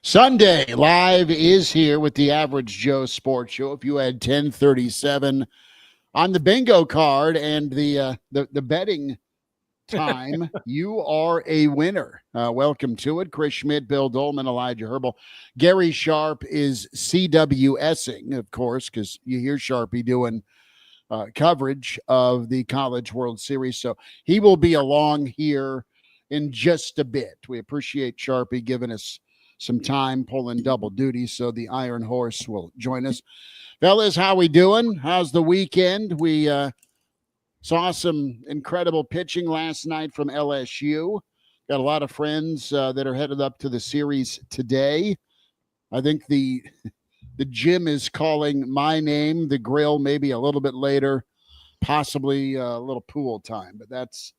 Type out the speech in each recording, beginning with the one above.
Sunday Live is here with the Average Joe Sports Show. If you had 1037 on the bingo card and the betting time, you are a winner. Welcome to it. Chris Schmidt, Bill Doleman, Elijah Herbel. Gary Sharp is CWSing, of course, because you hear Sharpie doing coverage of the College World Series. So he will be along here in just a bit. We appreciate Sharpie giving us some time pulling double duty, so the Iron Horse will join us. Fellas, how we doing? How's the weekend? We saw some incredible pitching last night from LSU. Got a lot of friends that are headed up to the series today. I think the gym is calling my name, the grill maybe a little bit later, possibly a little pool time, but that's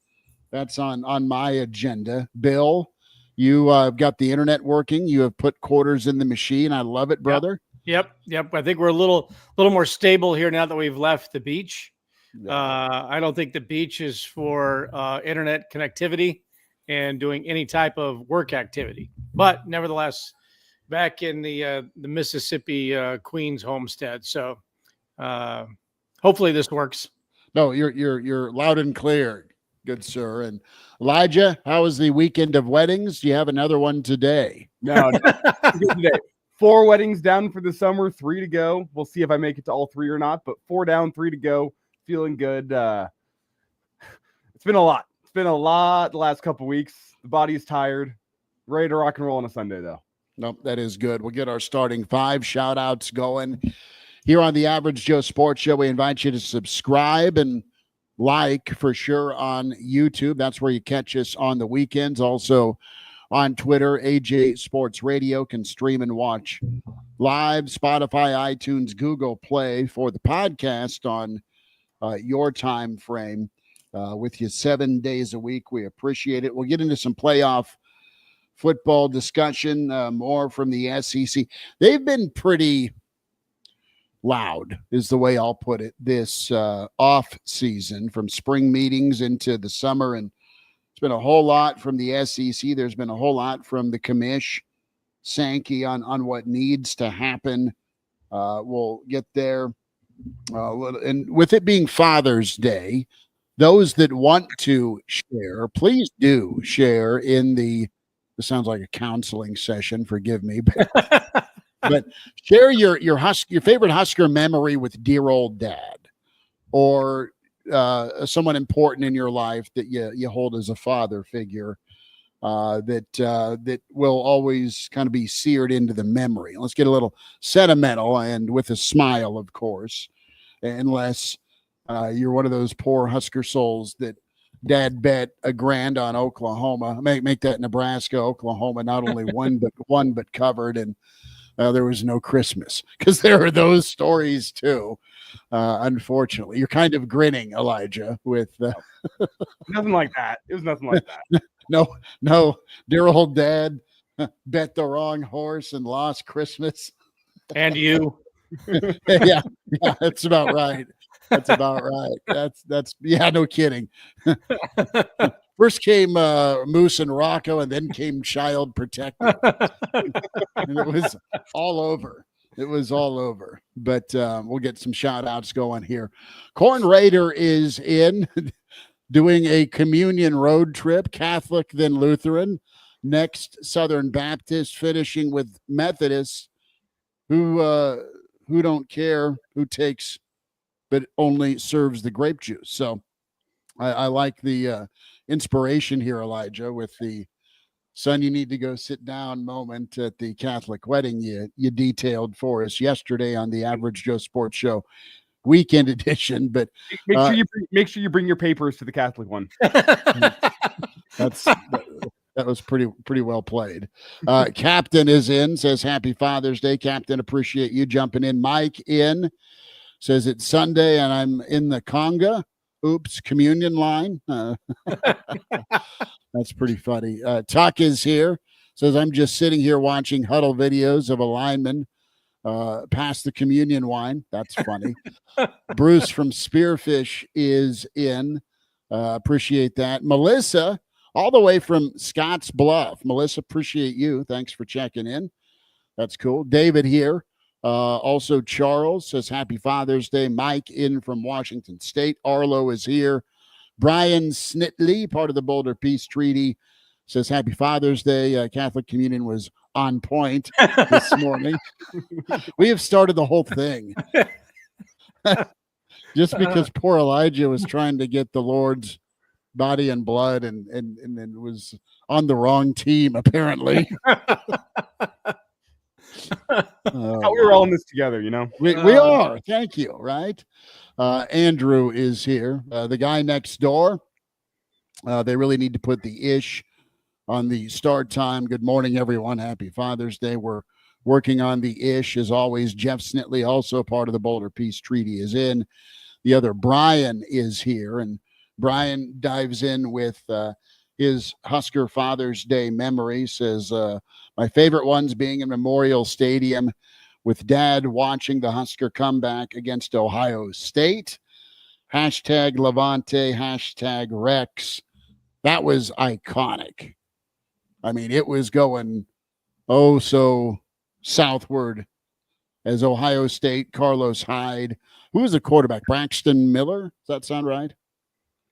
on my agenda. Bill, you got the internet working. You have put quarters in the machine. I love it, brother. Yep. I think we're a little more stable here now that we've left the beach. I don't think the beach is for internet connectivity and doing any type of work activity. But nevertheless, back in the Mississippi Queens homestead. So hopefully this works. No, you're loud and clear. Good, sir. And Elijah, how was the weekend of weddings? Do you have another one today? No, today. 4 weddings down for the summer, 3 to go. We'll see if I make it to all 3 or not, but 4 down, 3 to go. Feeling good. It's been a lot. It's been a lot the last couple weeks. The body's tired. Ready to rock and roll on a Sunday, though. Nope, that is good. We'll get our starting 5 shout-outs going. Here on the Average Joe Sports Show, we invite you to subscribe and like for sure on YouTube. That's where you catch us on the weekends. Also on Twitter, AJ Sports Radio can stream and watch live. Spotify, iTunes, Google Play for the podcast on your time frame with you 7 days a week. We appreciate it. We'll get into some playoff football discussion, more from the SEC. They've been pretty loud is the way I'll put it this off season, from spring meetings into the summer, and it's been a whole lot from the SEC. There's been a whole lot from the commish, Sankey, on what needs to happen. We'll get there. And with it being Father's Day, those that want to share, please do share in the, this sounds like a counseling session, forgive me, but share your favorite Husker memory with dear old dad, or someone important in your life that you hold as a father figure that will always kind of be seared into the memory. Let's get a little sentimental, and with a smile, of course, unless you're one of those poor Husker souls that dad bet $1,000 on Oklahoma. Make that Nebraska, Oklahoma, not only won but covered, and there was no Christmas, because there are those stories too. Unfortunately, you're kind of grinning, Elijah, with Nothing like that. It was nothing like that. No, dear old dad bet the wrong horse and lost Christmas. And you. yeah, that's about right. That's about right. That's yeah, no kidding. First came Moose and Rocco, and then came Child Protector. And it was all over. It was all over. But we'll get some shout-outs going here. Corn Raider is in doing a communion road trip, Catholic, then Lutheran. Next, Southern Baptist, finishing with Methodists who don't care who takes, but only serves the grape juice. So I like the inspiration here, Elijah, with the son, you need to go sit down moment at the Catholic wedding you detailed for us yesterday on the Average Joe Sports Show weekend edition. But make sure you bring your papers to the Catholic one. That was pretty well played. Captain is in, says happy Father's Day. Captain, appreciate you jumping in. Mike in, says it's Sunday and I'm in the conga. Oops, communion line. That's pretty funny. Tuck is here, says I'm just sitting here watching huddle videos of a lineman pass the communion wine. That's funny. Bruce from Spearfish is in. Appreciate that. Melissa, all the way from Scotts Bluff. Melissa, appreciate you. Thanks for checking in. That's cool. David here. Also, Charles says Happy Father's Day. Mike in from Washington State. Arlo is here. Brian Snitley, part of the Boulder Peace Treaty, says Happy Father's Day. Catholic Communion was on point this morning. We have started the whole thing. Just because poor Elijah was trying to get the Lord's body and blood and was on the wrong team, apparently. We were all in this together, you know. We are. Thank you. Right. Andrew is here. The guy next door. They really need to put the ish on the start time. Good morning, everyone. Happy Father's Day. We're working on the ish as always. Jeff Snitley, also part of the Boulder Peace Treaty, is in. The other Brian is here, and Brian dives in with his Husker Father's Day memory. Says, my favorite ones being in Memorial Stadium with Dad watching the Husker comeback against Ohio State. Hashtag Levante, hashtag Rex. That was iconic. I mean, it was going so southward as Ohio State, Carlos Hyde. Who was the quarterback? Braxton Miller? Does that sound right?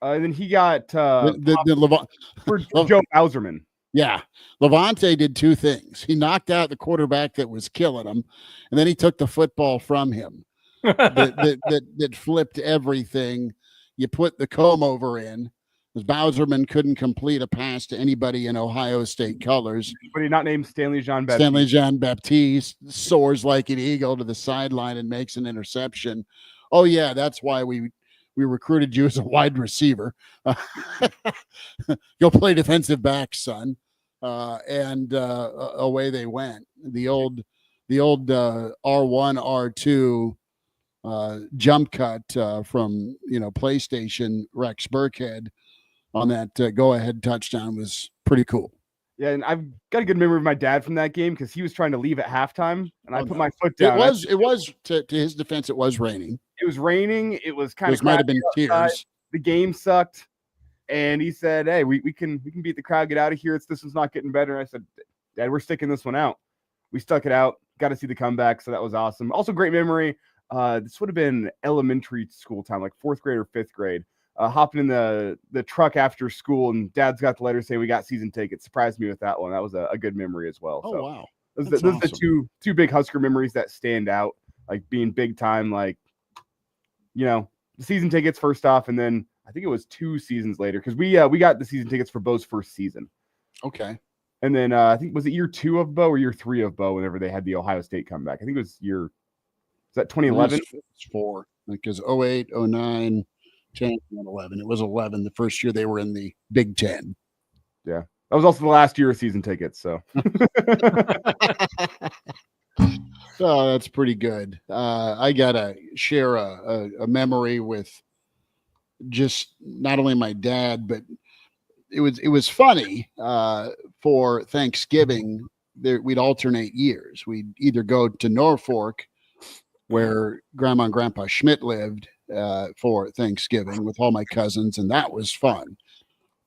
Then he got for Joe Bauserman. Yeah. Levante did two things. He knocked out the quarterback that was killing him, and then he took the football from him. that flipped everything. You put the comb over in, because Bauserman couldn't complete a pass to anybody in Ohio State colors. But he not named Stanley Jean-Baptiste. Stanley Jean-Baptiste soars like an eagle to the sideline and makes an interception. Oh, yeah, that's why we recruited you as a wide receiver. Go play defensive back, son. And away they went. The old R1, R2 jump cut from PlayStation Rex Burkhead on that go-ahead touchdown was pretty cool. Yeah, and I've got a good memory of my dad from that game because he was trying to leave at halftime, and I put my foot down. It was to his defense, it was raining. It was raining. It was kind of might have been tears. The game sucked, and he said, "Hey, we can beat the crowd. Get out of here. This one's not getting better." And I said, "Dad, we're sticking this one out." We stuck it out. Got to see the comeback, so that was awesome. Also, great memory. This would have been elementary school time, like 4th grade or 5th grade. Hopping in the truck after school, and Dad's got the letter saying we got season tickets. Surprised me with that one. That was a good memory as well. Oh, wow. Those are the two big Husker memories that stand out, like being big time, like, the season tickets first off, and then I think it was 2 seasons later because we got the season tickets for Bo's first season. Okay. And then I think, was it year 2 of Bo or year 3 of Bo whenever they had the Ohio State comeback? I think it was is that 2011? It's 4 because 08, 09, 10, 11. It was 11 the first year they were in the Big Ten. Yeah. That was also the last year of season tickets. So. Oh, that's pretty good. I got to share a memory with just not only my dad, but it was funny for Thanksgiving. We'd alternate years. We'd either go to Norfolk, where Grandma and Grandpa Schmidt lived, for Thanksgiving with all my cousins, and that was fun.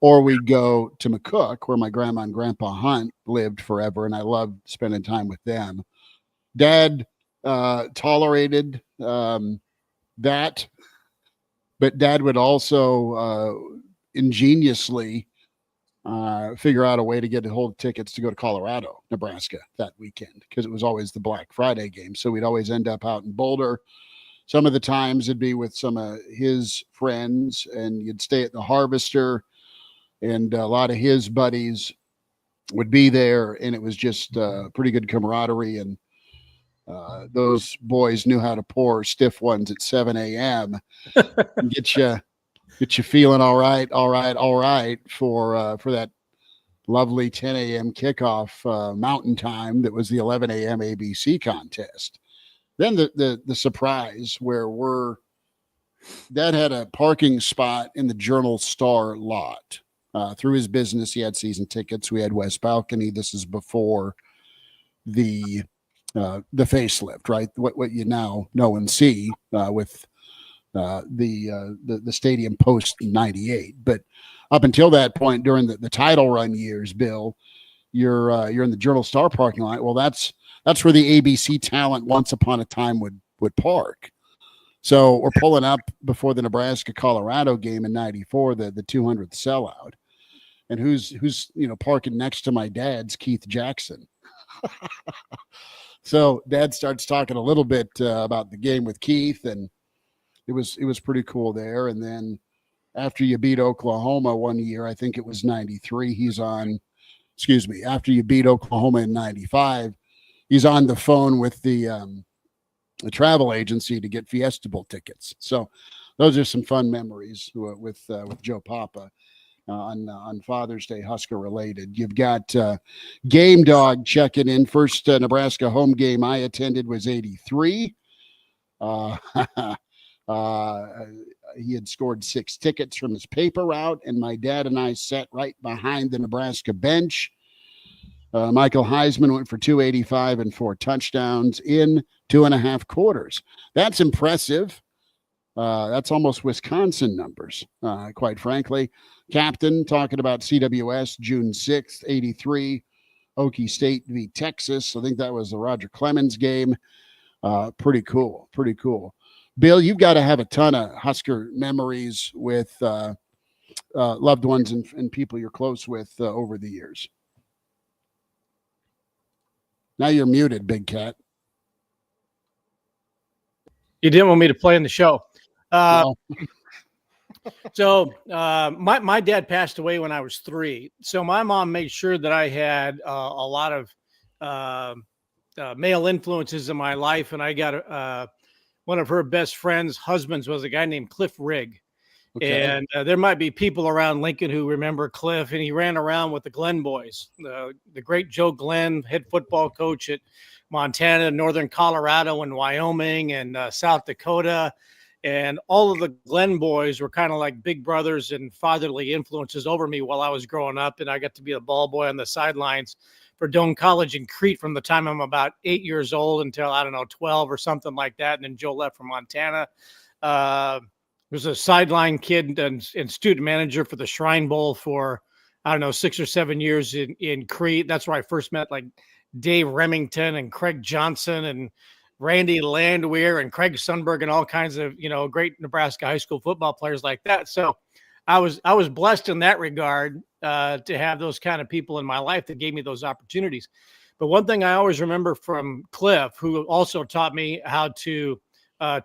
Or we'd go to McCook, where my grandma and Grandpa Hunt lived forever, and I loved spending time with them. Dad tolerated that, but Dad would also ingeniously figure out a way to get a hold of tickets to go to Colorado, Nebraska that weekend, because it was always the Black Friday game. So we'd always end up out in Boulder. Some of the times it'd be with some of his friends, and you'd stay at the Harvester, and a lot of his buddies would be there, and it was just pretty good camaraderie. And those boys knew how to pour stiff ones at 7 a.m. and get you feeling all right for that lovely 10 a.m. kickoff Mountain Time that was the 11 a.m. ABC contest. Then the surprise where Dad had a parking spot in the Journal-Star lot. Through his business, he had season tickets. We had West Balcony. This is before the facelift, right? What you now know and see with the stadium post 98. But up until that point, during the title run years, Bill, you're in the Journal Star parking lot. Well, that's where the ABC talent once upon a time would park. So we're pulling up before the Nebraska Colorado game in '94, the 200th sellout, and who's parking next to my dad's Keith Jackson. So Dad starts talking a little bit about the game with Keith, and it was pretty cool there. And then after you beat Oklahoma one year, I think it was '93, after you beat Oklahoma in '95, he's on the phone with the travel agency to get Fiesta Bowl tickets. So those are some fun memories with Joe Papa on Father's Day, Husker related. You've got Game Dog checking in. First Nebraska home game I attended was '83. He had scored 6 tickets from his paper route, and my dad and I sat right behind the Nebraska bench. Michael Heisman went for 285 and 4 touchdowns in 2.5 quarters. That's impressive. That's almost Wisconsin numbers, quite frankly. Captain talking about CWS, June 6th, '83, Okie State v. Texas. I think that was the Roger Clemens game. Pretty cool. Bill, you've got to have a ton of Husker memories with loved ones and people you're close with over the years. Now you're muted, Big Cat. You didn't want me to play in the show. No. So my dad passed away when I was 3. So my mom made sure that I had a lot of male influences in my life. And I got one of her best friends' husbands was a guy named Cliff Rigg. Okay. And there might be people around Lincoln who remember Cliff, and he ran around with the Glenn boys, the great Joe Glenn, head football coach at Montana, Northern Colorado, and Wyoming, and South Dakota. And all of the Glenn boys were kind of like big brothers and fatherly influences over me while I was growing up. And I got to be a ball boy on the sidelines for Doane College in Crete from the time I'm about 8 years old until, 12 or something like that. And then Joe left for Montana. Was a sideline kid and student manager for the Shrine Bowl for, 6 or 7 years in Crete. That's where I first met like Dave Remington and Craig Johnson and Randy Landwehr and Craig Sundberg and all kinds of, great Nebraska high school football players like that. So I was blessed in that regard to have those kind of people in my life that gave me those opportunities. But one thing I always remember from Cliff, who also taught me how to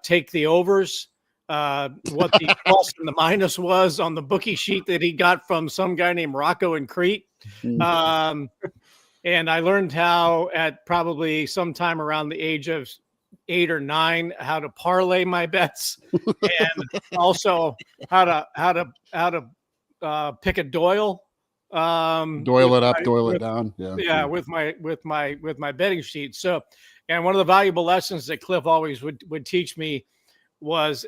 take the overs, what the plus and the minus was on the bookie sheet that he got from some guy named Rocco in Crete. And I learned how at probably sometime around the age of 8 or 9, how to parlay my bets, and also how to pick a Doyle. Doyle it up, Doyle it down. Yeah, with my betting sheet. So, and one of the valuable lessons that Cliff always would teach me was,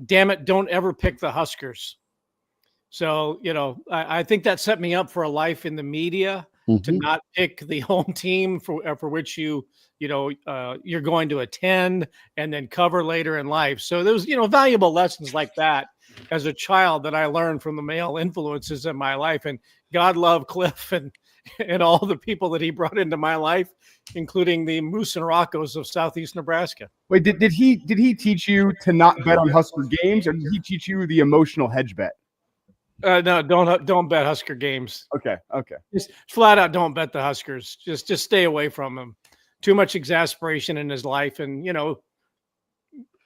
damn it, don't ever pick the Huskers. So, I think that set me up for a life in the media. To not pick the home team for which you're going to attend and then cover later in life. So there's, valuable lessons like that as a child that I learned from the male influences in my life. And God love Cliff and all the people that he brought into my life, including the Moose and Roccos of Southeast Nebraska. Wait, did he teach you to not bet on Husker games, or did he teach you the emotional hedge bet? No, don't bet Husker games. Okay. Just flat out don't bet the Huskers. Just stay away from them. Too much exasperation in his life, and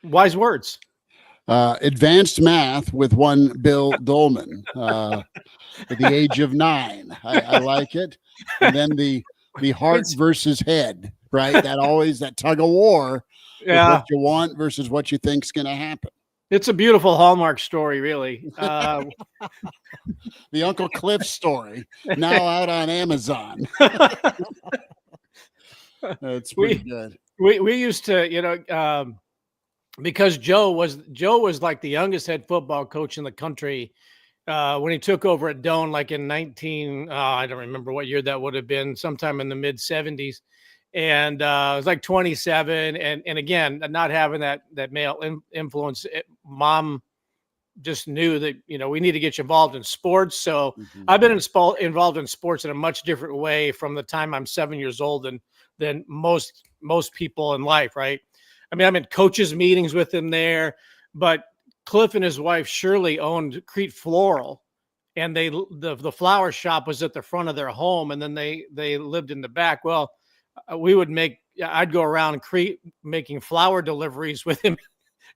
wise words. Advanced math with one Bill Doleman at the age of 9. I like it. And then the heart versus head, right? That tug of war. Yeah. What you want versus what you think's going to happen. It's a beautiful Hallmark story, really. The Uncle Cliff story, now out on Amazon. That's pretty good. We used to, because Joe was like the youngest head football coach in the country when he took over at Doane, like in I don't remember what year that would have been, sometime in the mid 70s. And it was like 27. And again, not having that male influence, mom just knew that, we need to get you involved in sports. So Mhm. I've been involved in sports in a much different way from the time I'm 7 years old than most people in life. Right. I mean, I'm in coaches meetings with him there, but Cliff and his wife Shirley owned Crete Floral, and the flower shop was at the front of their home, and then they lived in the back. Well, I'd go around Crete making flower deliveries with him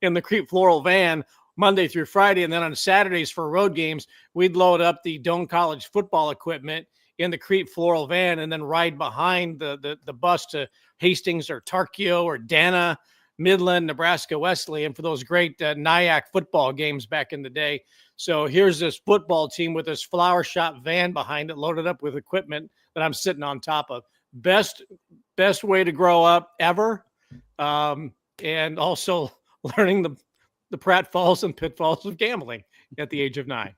in the Crete Floral van Monday through Friday. And then on Saturdays for road games, we'd load up the Doane College football equipment in the Crete Floral van and then ride behind the bus to Hastings or Tarkio or Dana, Midland, Nebraska Wesleyan for those great Nyack football games back in the day. So here's this football team with this flower shop van behind it, loaded up with equipment that I'm sitting on top of. Best way to grow up ever. And also learning the pratfalls and pitfalls of gambling at the age of 9.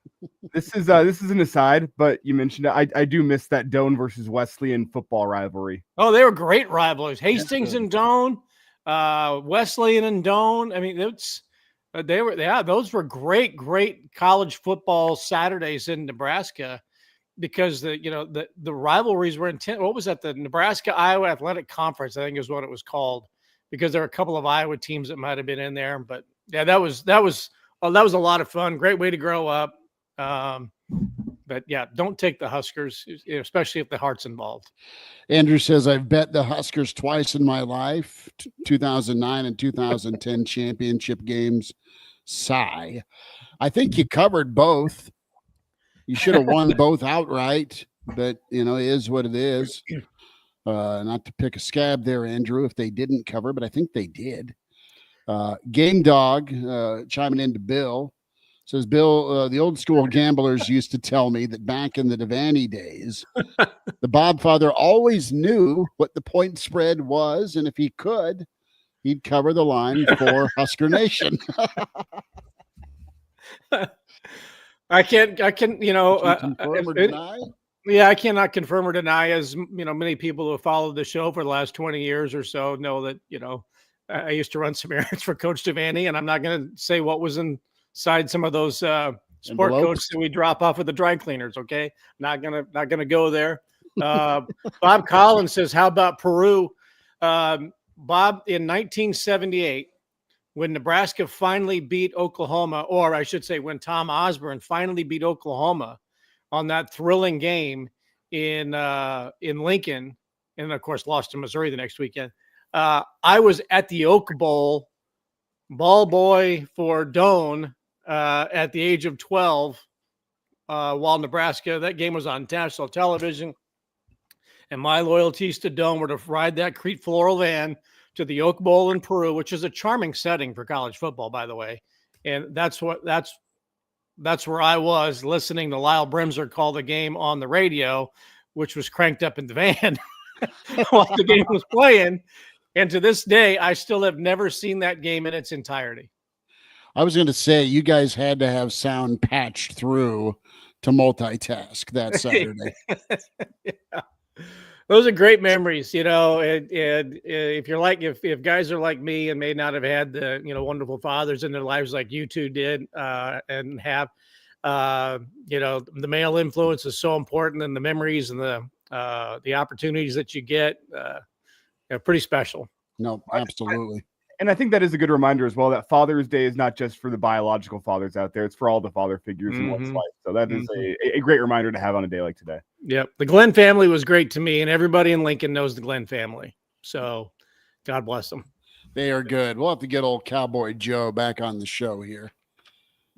This is an aside, but you mentioned it. I do miss that Doane versus Wesleyan football rivalry. Oh, they were great rivalries. Hastings and Doane, Wesleyan and Doane. I mean, those were great college football Saturdays in Nebraska because the rivalries were intense. What was that? The Nebraska Iowa Athletic Conference, I think is what it was called, because there were a couple of Iowa teams that might have been in there. But yeah, that was a lot of fun. Great way to grow up. But yeah, don't take the Huskers, especially if the heart's involved. Andrew says, I've bet the Huskers twice in my life, 2009 and 2010 championship games. Sigh. I think you covered both. You should have won both outright, but it is what it is. Not to pick a scab there, Andrew, if they didn't cover, but I think they did. Game Dog chiming into Bill says, Bill, the old school gamblers used to tell me that back in the Devaney days, the Bob father always knew what the point spread was, and if he could, he'd cover the line for Husker Nation. I can, confirm or deny? Yeah, I cannot confirm or deny, as many people who have followed the show for the last 20 years or so know that, I used to run some errands for Coach Devaney, and I'm not going to say what was inside some of those sport coats that we drop off at the dry cleaners. Okay. Not gonna go there. Bob Collins says, how about Peru? Bob, in 1978, when Nebraska finally beat Oklahoma, or I should say when Tom Osborne finally beat Oklahoma on that thrilling game in Lincoln, and of course lost to Missouri the next weekend. I was at the Oak Bowl, ball boy for Doane at the age of 12 while Nebraska, that game was on national television. And my loyalties to Doane were to ride that Crete Floral van to the Oak Bowl in Peru, which is a charming setting for college football, by the way. And that's where I was listening to Lyle Brimser call the game on the radio, which was cranked up in the van while the game was playing. And to this day, I still have never seen that game in its entirety. I was going to say, you guys had to have sound patched through to multitask that Saturday. Yeah. Those are great memories, and if guys are like me and may not have had the, wonderful fathers in their lives like you two did and have, the male influence is so important, and the memories and the opportunities that you get, pretty special. No, absolutely. And I think that is a good reminder as well that Father's Day is not just for the biological fathers out there. It's for all the father figures in one's life. So that is a great reminder to have on a day like today. Yep. The Glenn family was great to me, and everybody in Lincoln knows the Glenn family. So God bless them. They are good. We'll have to get old Cowboy Joe back on the show here.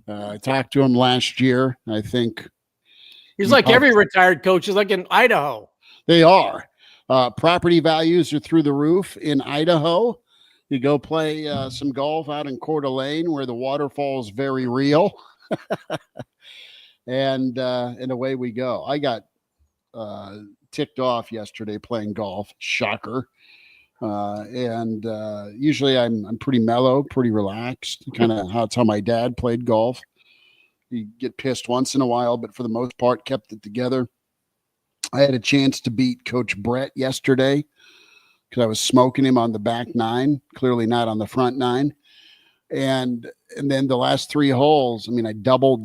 I talked to him last year. I think he's like every retired coach is like in Idaho. They are. Property values are through the roof in Idaho. You go play some golf out in Coeur d'Alene where the waterfall is very real. and away we go. I got ticked off yesterday playing golf. Shocker. Usually I'm pretty mellow, pretty relaxed. Kind of that's how my dad played golf. You get pissed once in a while, but for the most part, kept it together. I had a chance to beat Coach Brett yesterday because I was smoking him on the back nine, clearly not on the front nine. And then the last 3 holes, I mean, I double.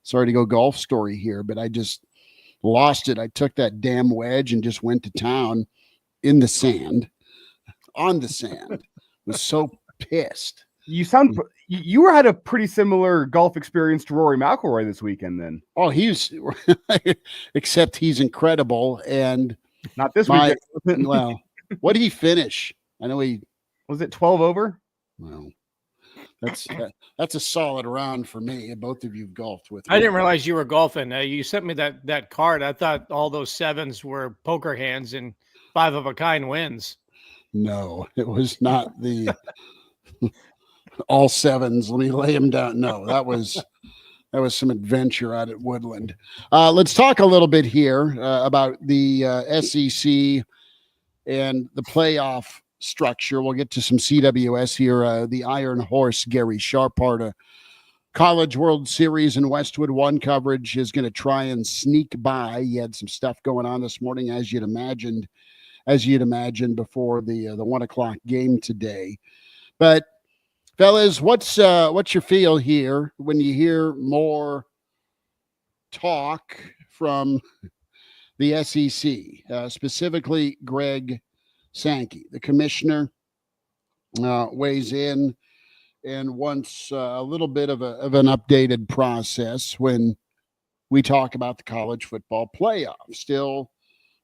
Sorry to go golf story here, but I just lost it. I took that damn wedge and just went to town in the sand, on the sand. Was so pissed. You had a pretty similar golf experience to Rory McIlroy this weekend then. Oh, except he's incredible. And not this weekend. Well, what did he finish? I know was it 12 over? Well, that's a solid round for me. Both of you golfed with me. I didn't realize you were golfing. You sent me that card. I thought all those 7s were poker hands and 5 of a kind wins. No, it was not the all 7s. Let me lay them down. No, that was some adventure out at Woodland. Let's talk a little bit here about the SEC and the playoff structure. We'll get to some CWS here. The Iron Horse, Gary Sharp, part of College World Series and Westwood One coverage, is going to try and sneak by. He had some stuff going on this morning, as you'd imagine before the 1 o'clock game today. But fellas, what's your feel here when you hear more talk from the SEC, specifically Greg Sankey, the commissioner, weighs in and wants a little bit of an updated process when we talk about the college football playoff. Still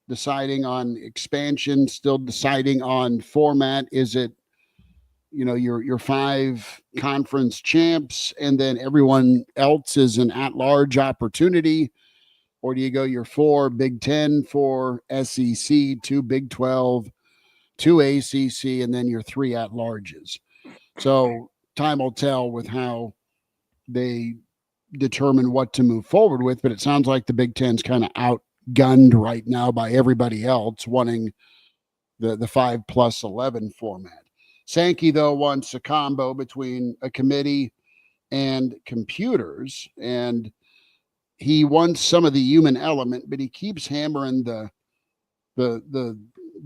deciding on expansion, still deciding on format. Is it, your 5 conference champs and then everyone else is an at-large opportunity? Or do you go your 4 Big Ten, 4 SEC, 2 Big 12, 2 ACC, and then your 3 at-larges? So time will tell with how they determine what to move forward with, but it sounds like the Big Ten's kind of outgunned right now by everybody else wanting the 5+11 format. Sankey, though, wants a combo between a committee and computers, and he wants some of the human element, but he keeps hammering the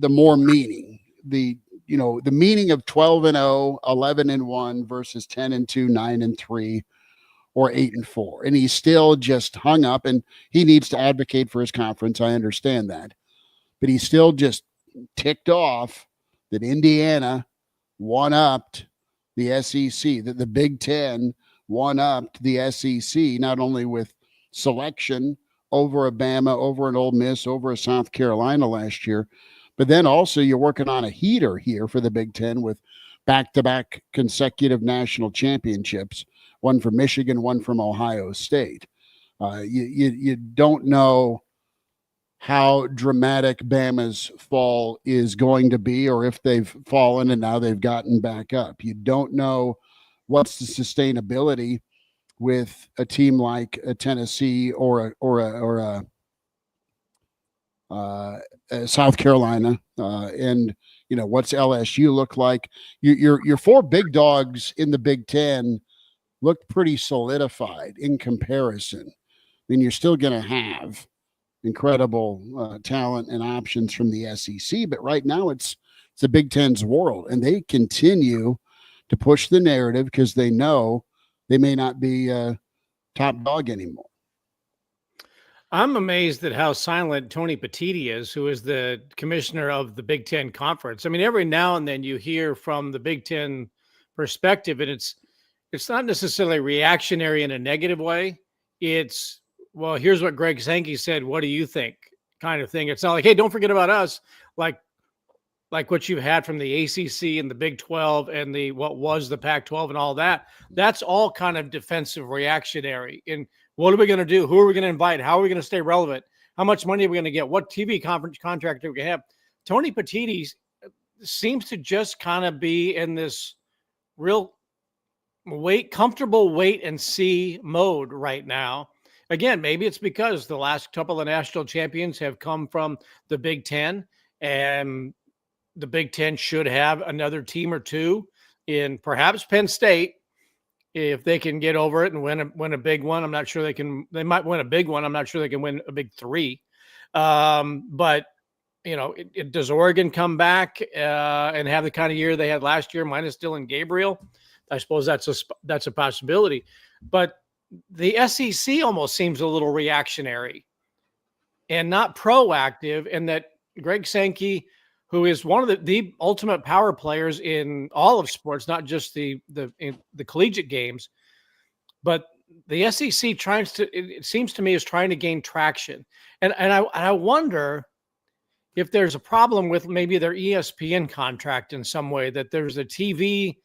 more meaning, the meaning of 12-0, 11-1 versus 10-2, 9-3, or 8-4. And he's still just hung up, and he needs to advocate for his conference. I understand that, but he's still just ticked off that Indiana one-upped the SEC, that the Big Ten one-upped the SEC, not only with selection over a Bama, over an Ole Miss, over a South Carolina last year, but then also you're working on a heater here for the Big Ten with back-to-back consecutive national championships, one from Michigan, one from Ohio State. You don't know how dramatic Bama's fall is going to be, or if they've fallen and now they've gotten back up. You don't know what's the sustainability with a team like a Tennessee or a South Carolina, and what's LSU look like. Your 4 big dogs in the Big Ten look pretty solidified in comparison. I mean, you're still going to have incredible talent and options from the SEC, but right now it's the Big Ten's world, and they continue to push the narrative because they know they may not be top dog anymore. I'm amazed at how silent Tony Petitti is, who is the commissioner of the Big Ten Conference. I mean, every now and then you hear from the Big Ten perspective, and it's not necessarily reactionary in a negative way. It's, well, here's what Greg Sankey said. What do you think? Kind of thing. It's not like, hey, don't forget about us. Like what you've had from the ACC and the Big 12 and what was the Pac-12 and all that. That's all kind of defensive reactionary. And what are we going to do? Who are we going to invite? How are we going to stay relevant? How much money are we going to get? What TV contract are we going to have? Tony Petitti seems to just kind of be in this real comfortable wait and see mode right now. Again, maybe it's because the last couple of national champions have come from the Big Ten, and the Big Ten should have another team or two in perhaps Penn State if they can get over it and win a big one. I'm not sure they can. They might win a big one. I'm not sure they can win a big 3. But does Oregon come back and have the kind of year they had last year minus Dylan Gabriel? I suppose that's a possibility. But the SEC almost seems a little reactionary and not proactive, and that Greg Sankey, who is one of the ultimate power players in all of sports, not just the collegiate games, but the SEC it seems to me is trying to gain traction. And I wonder if there's a problem with maybe their ESPN contract in some way, that there's a TV,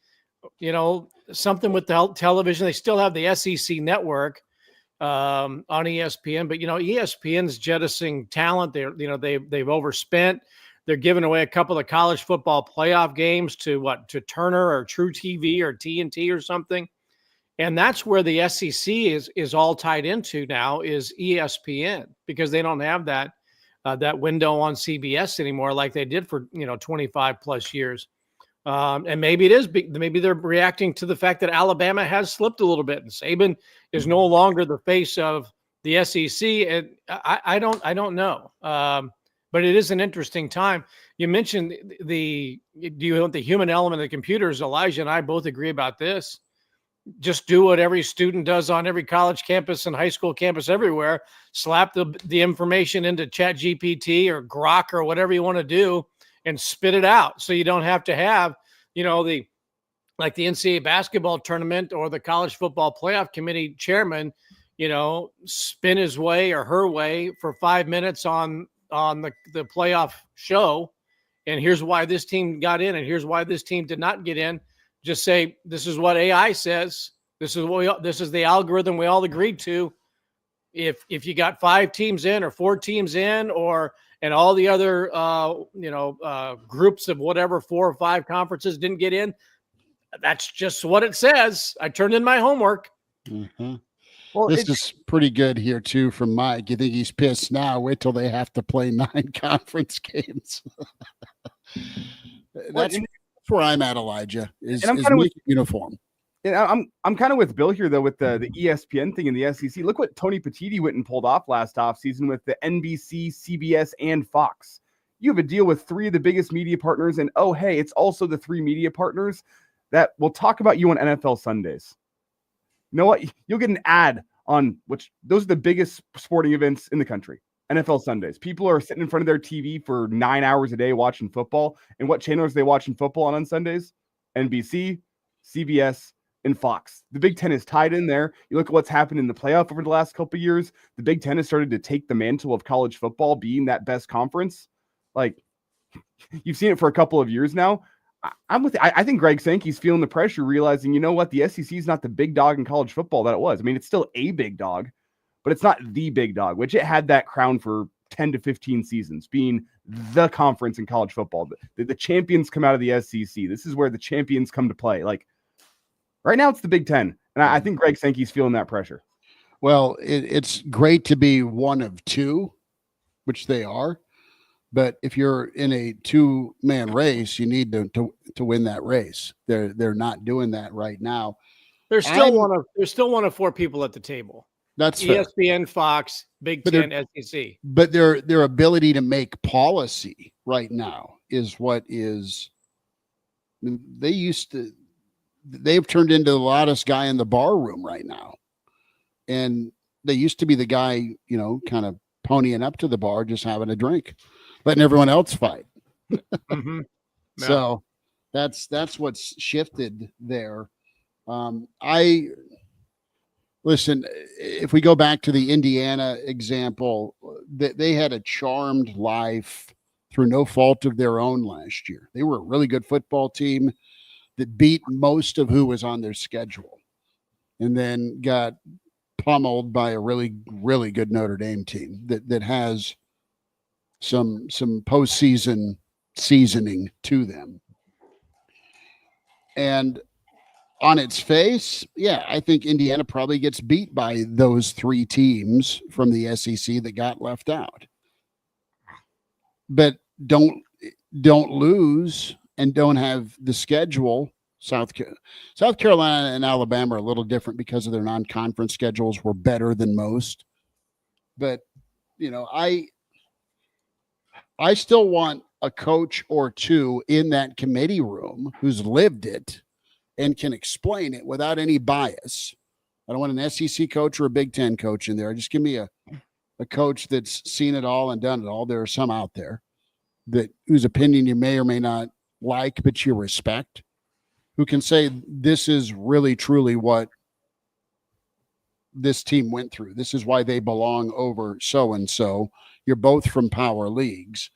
something with the television. They still have the SEC network on ESPN, but ESPN's jettisoning talent. They've overspent. They're giving away a couple of college football playoff games to Turner or True TV or TNT or something. And that's where the SEC is all tied into now, is ESPN, because they don't have that window on CBS anymore like they did for 25 plus years. And maybe maybe they're reacting to the fact that Alabama has slipped a little bit, and Saban is no longer the face of the SEC. And I don't know. But it is an interesting time. You mentioned do you want the human element of the computers? Elijah and I both agree about this. Just do what every student does on every college campus and high school campus everywhere. Slap the information into ChatGPT or Grok or whatever you want to do and spit it out. So you don't have to have, the NCAA basketball tournament or the college football playoff committee chairman, spin his way or her way for 5 minutes on the playoff show. And here's why this team got in and here's why this team did not get in. Just say, this is what AI says. This is the algorithm we all agreed to. If you got 5 teams in or 4 teams in, and all the other groups of whatever 4 or 5 conferences didn't get in, that's just what it says. I turned in my homework. Mm-hmm. Well, this is pretty good here too from Mike. You think he's pissed now? Wait till they have to play 9 conference games. That's where I'm at, Elijah. Is uniform. And I'm kind of with Bill here though, with the ESPN thing in the SEC. Look what Tony Petitti went and pulled off last offseason with the NBC, CBS, and Fox. You have a deal with 3 of the biggest media partners, and oh hey, it's also the 3 media partners that will talk about you on NFL Sundays. You know what? You'll get an ad on those are the biggest sporting events in the country. NFL Sundays. People are sitting in front of their TV for 9 hours a day watching football. And what channels are they watching football on Sundays? NBC, CBS, and Fox. The Big Ten is tied in there. You look at what's happened in the playoff over the last couple of years. The Big Ten has started to take the mantle of college football being that best conference. Like, you've seen it for a couple of years now. I think Greg Sankey's feeling the pressure, realizing, you know what, the SEC is not the big dog in college football that it was. I mean, it's still a big dog, but it's not the big dog, which it had that crown for 10 to 15 seasons, being the conference in college football. The champions come out of the SEC. This is where the champions come to play. Like, right now, it's the Big Ten. And I think Greg Sankey's feeling that pressure. Well, it's great to be one of 2, which they are. But if you're in a 2-man race, you need to win that race. They're not doing that right now. There's still one of 4 people at the table. That's ESPN, fair. Fox, Big Ten, SEC. But their ability to make policy right now is what is. They've turned into the loudest guy in the bar room right now, and they used to be the guy, kind of ponying up to the bar, just having a drink, letting everyone else fight. Mm-hmm. Yeah. So that's what's shifted there. Listen, if we go back to the Indiana example, they had a charmed life through no fault of their own last year. They were a really good football team that beat most of who was on their schedule, and then got pummeled by a really, really good Notre Dame team that has some postseason seasoning to them. And on its face, yeah, I think Indiana probably gets beat by those 3 teams from the SEC that got left out. But don't lose and don't have the schedule. South Carolina and Alabama are a little different because of their non-conference schedules were better than most. But, I still want a coach or 2 in that committee room who's lived it and can explain it without any bias. I don't want an SEC coach or a Big Ten coach in there. Just give me a coach that's seen it all and done it all. There are some out there whose opinion you may or may not like, but you respect, who can say this is really truly what this team went through. This is why they belong over so-and-so. You're both from power leagues.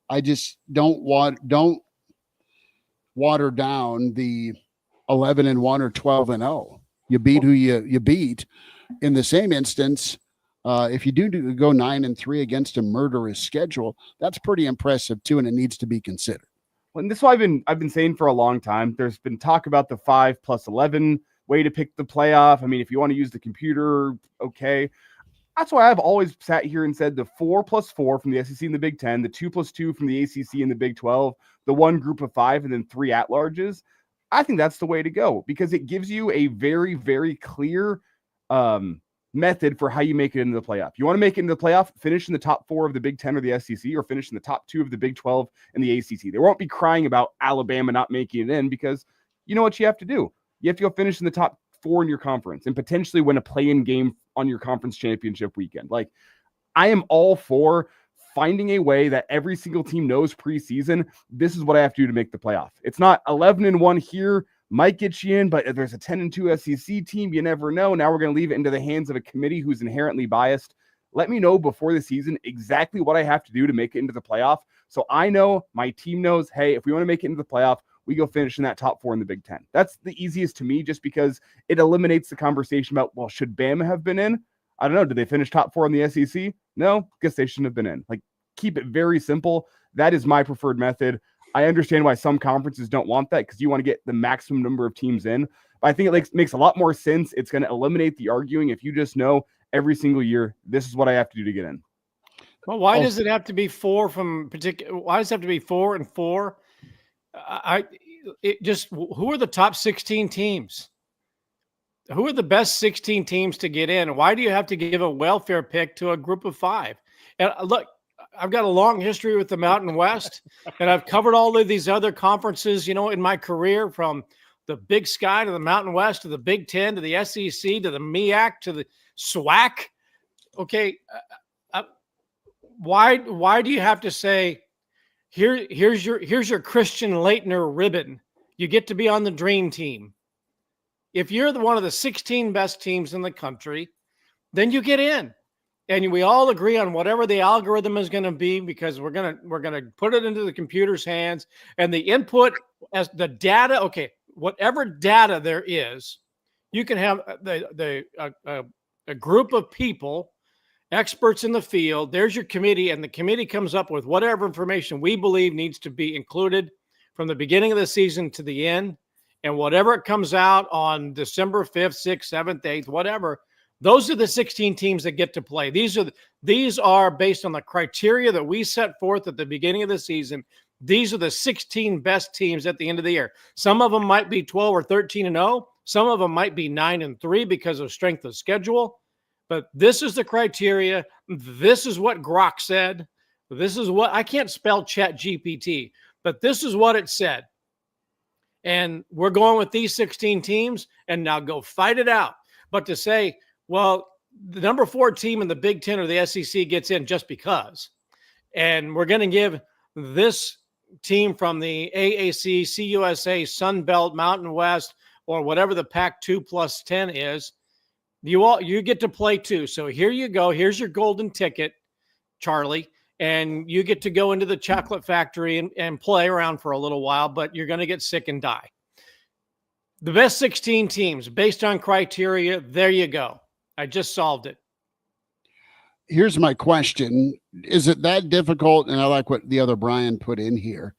I just don't water down the 11-1 or 12-0. You beat who you beat. In the same instance, if you do go 9-3 against a murderous schedule, that's pretty impressive too, and it needs to be considered. Well, and this is what I've been saying for a long time. There's been talk about the 5+11 way to pick the playoff. I mean, if you want to use the computer, okay. That's why I've always sat here and said the 4+4 from the SEC and the Big Ten, the 2+2 from the ACC and the Big 12, the one group of 5, and then 3 at-larges. I think that's the way to go because it gives you a very, very clear method for how you make it into the playoff. You want to make it into the playoff, finish in the top 4 of the Big 10 or the SEC, or finish in the top 2 of the Big 12 and the ACC. They won't be crying about Alabama not making it in because you know what you have to do. You have to go finish in the top 4 in your conference and potentially win a play-in game on your conference championship weekend. Like, I am all for finding a way that every single team knows preseason, this is what I have to do to make the playoff. It's not 11-1 here, might get you in, but if there's a 10-2 SEC team, you never know. Now we're going to leave it into the hands of a committee who's inherently biased. Let me know before the season exactly what I have to do to make it into the playoff. So I know, my team knows, hey, if we want to make it into the playoff, we go finish in that top 4 in the Big Ten. That's the easiest to me just because it eliminates the conversation about, well, should Bama have been in? I don't know. Did they finish top 4 in the SEC? No, guess they shouldn't have been in. Like, keep it very simple. That is my preferred method. I understand why some conferences don't want that because you want to get the maximum number of teams in. But I think it makes a lot more sense. It's going to eliminate the arguing if you just know every single year, this is what I have to do to get in. Well, why does it have to be 4 from particular? Why does it have to be 4 and 4? Who are the top 16 teams? Who are the best 16 teams to get in? Why do you have to give a welfare pick to a group of 5? And look, I've got a long history with the Mountain West, and I've covered all of these other conferences, in my career, from the Big Sky to the Mountain West to the Big Ten to the SEC to the MEAC to the SWAC. Okay, why do you have to say, here's your Christian Laettner ribbon? You get to be on the dream team. If you're one of the 16 best teams in the country, then you get in. And we all agree on whatever the algorithm is going to be because we're going to put it into the computer's hands, and the input as the data. Okay, whatever data there is, you can have a group of people, experts in the field. There's your committee, and the committee comes up with whatever information we believe needs to be included from the beginning of the season to the end, and whatever it comes out on December 5th, 6th, 7th, 8th, whatever. Those are the 16 teams that get to play. These are based on the criteria that we set forth at the beginning of the season. These are the 16 best teams at the end of the year. Some of them might be 12 or 13-0. Some of them might be 9-3 because of strength of schedule. But this is the criteria. This is what Grok said. This is what I can't spell Chat GPT, but this is what it said. And we're going with these 16 teams, and now go fight it out. But to say, well, the number 4 team in the Big Ten or the SEC gets in just because, and we're going to give this team from the AAC, CUSA, Sun Belt, Mountain West, or whatever the Pac-2 plus 10 is, you get to play too. So here you go. Here's your golden ticket, Charlie, and you get to go into the chocolate factory and play around for a little while, but you're going to get sick and die. The best 16 teams based on criteria. There you go. I just solved it. Here's my question. Is it that difficult? And I like what the other Brian put in here.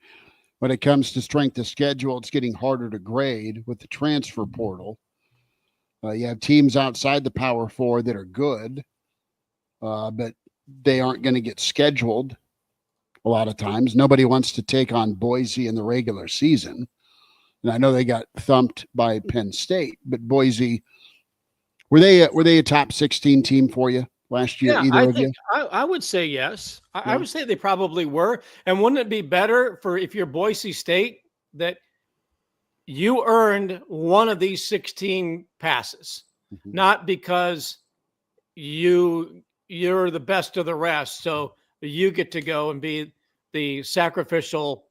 When it comes to strength of schedule, it's getting harder to grade with the transfer portal. You have teams outside the Power 4 that are good, but they aren't going to get scheduled a lot of times. Nobody wants to take on Boise in the regular season. And I know they got thumped by Penn State, but Boise, were they a top 16 team for you last year? Yeah, I would say yes. I would say they probably were. And wouldn't it be better if you're Boise State that you earned one of these 16 passes, not because you're the best of the rest. So you get to go and be the sacrificial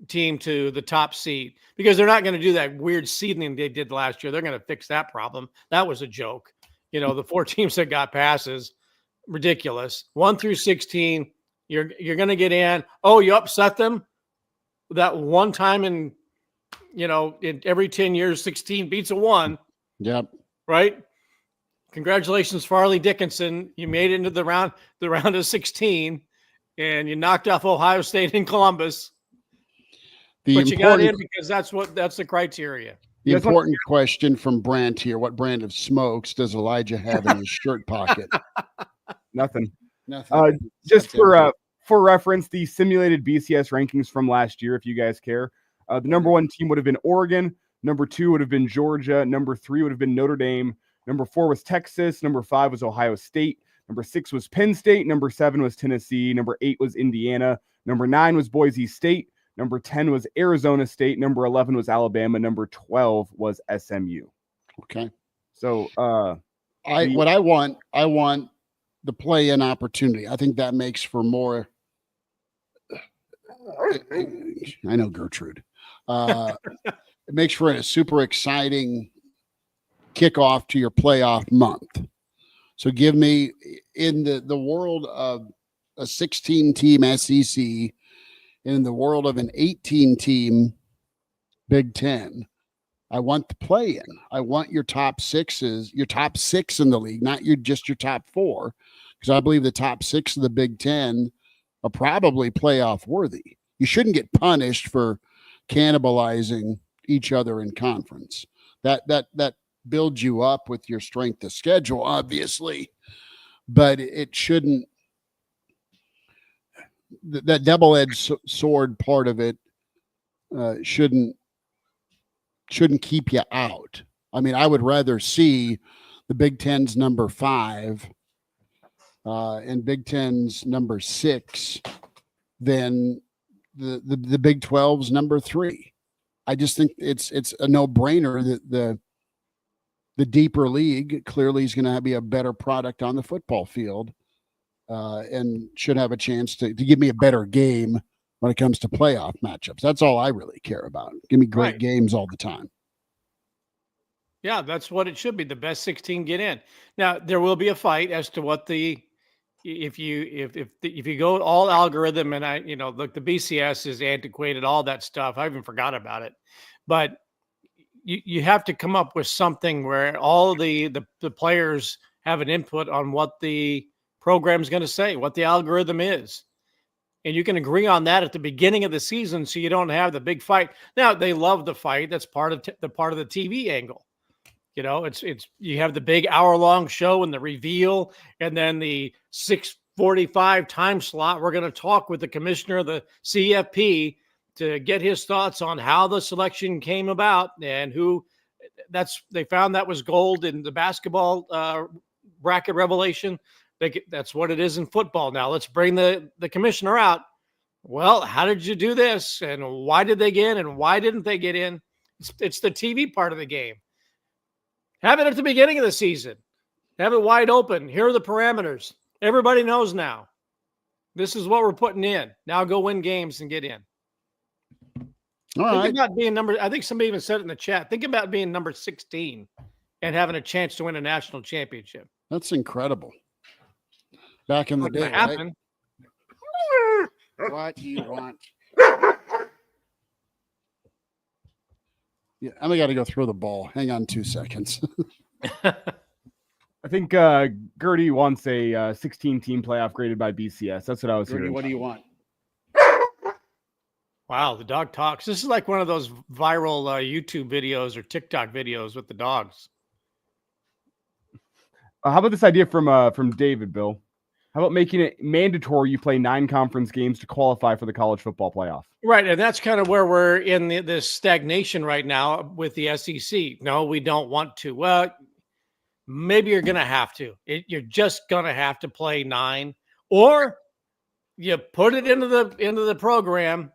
team to the top seed, because they're not going to do that weird seeding they did last year. They're going to fix that problem. That was a joke. The 4 teams that got passes, ridiculous. 1 through 16, you're going to get in. Oh, you upset them that one time in every 10 years, 16 beats a 1. Yep. Right. Congratulations, Farley Dickinson. You made it into the round of 16, and you knocked off Ohio State and Columbus. But you got in because that's the criteria. The important question from Brant here: what brand of smokes does Elijah have in his shirt pocket? Nothing. Nothing. Just for reference, the simulated BCS rankings from last year, if you guys care, the number 1 team would have been Oregon. Number 2 would have been Georgia. Number 3 would have been Notre Dame. Number 4 was Texas. Number 5 was Ohio State. Number 6 was Penn State. Number 7 was Tennessee. Number 8 was Indiana. Number 9 was Boise State. Number 10 was Arizona State. Number 11 was Alabama. Number 12 was SMU. Okay. So I want the play-in opportunity. I think that makes for more. I know Gertrude. It makes for a super exciting kickoff to your playoff month. So give me, in the world of a 16-team SEC, in the world of an 18-team Big Ten, I want the play-in. I want your top 6s, your top 6 in the league, not just your top 4, because I believe the top 6 of the Big Ten are probably playoff worthy. You shouldn't get punished for cannibalizing each other in conference. That builds you up with your strength of schedule, obviously, but it shouldn't. That double-edged sword part of it shouldn't keep you out. I mean, I would rather see the Big Ten's number 5 and Big Ten's number 6 than the Big 12's number 3. I just think it's a no-brainer that the deeper league clearly is going to be a better product on the football field. And should have a chance to give me a better game when it comes to playoff matchups. That's all I really care about. Give me great games all the time. Yeah, that's what it should be. The best 16 get in. Now, there will be a fight as to what if you go all algorithm, and look, the BCS is antiquated, all that stuff. I even forgot about it. But you have to come up with something where all the players have an input on what the program is going to say, what the algorithm is. And you can agree on that at the beginning of the season, so you don't have the big fight. Now, they love the fight. That's part of the TV angle. It's you have the big hour-long show and the reveal, and then the 6:45 time slot. We're going to talk with the commissioner of the CFP to get his thoughts on how the selection came about and who. They found that was gold in the basketball bracket revelation. That's what it is in football now. Let's bring the commissioner out. Well, how did you do this? And why did they get in? And why didn't they get in? It's the TV part of the game. Have it at the beginning of the season. Have it wide open. Here are the parameters. Everybody knows now. This is what we're putting in. Now go win games and get in. Think about being I think somebody even said it in the chat. Think about being number 16 and having a chance to win a national championship. That's incredible. Back in the day, right? What do you want? Yeah, I got to go throw the ball. Hang on 2 seconds. I think Gertie wants a 16-team playoff graded by BCS. That's what I was hearing. What do you want? Wow, the dog talks. This is like one of those viral YouTube videos or TikTok videos with the dogs. How about this idea from David, Bill? How about making it mandatory you play 9 conference games to qualify for the college football playoff? Right, and that's kind of where we're in this stagnation right now with the SEC. No, we don't want to. Well, maybe you're going to have to. You're just going to have to play 9, or you put it into the program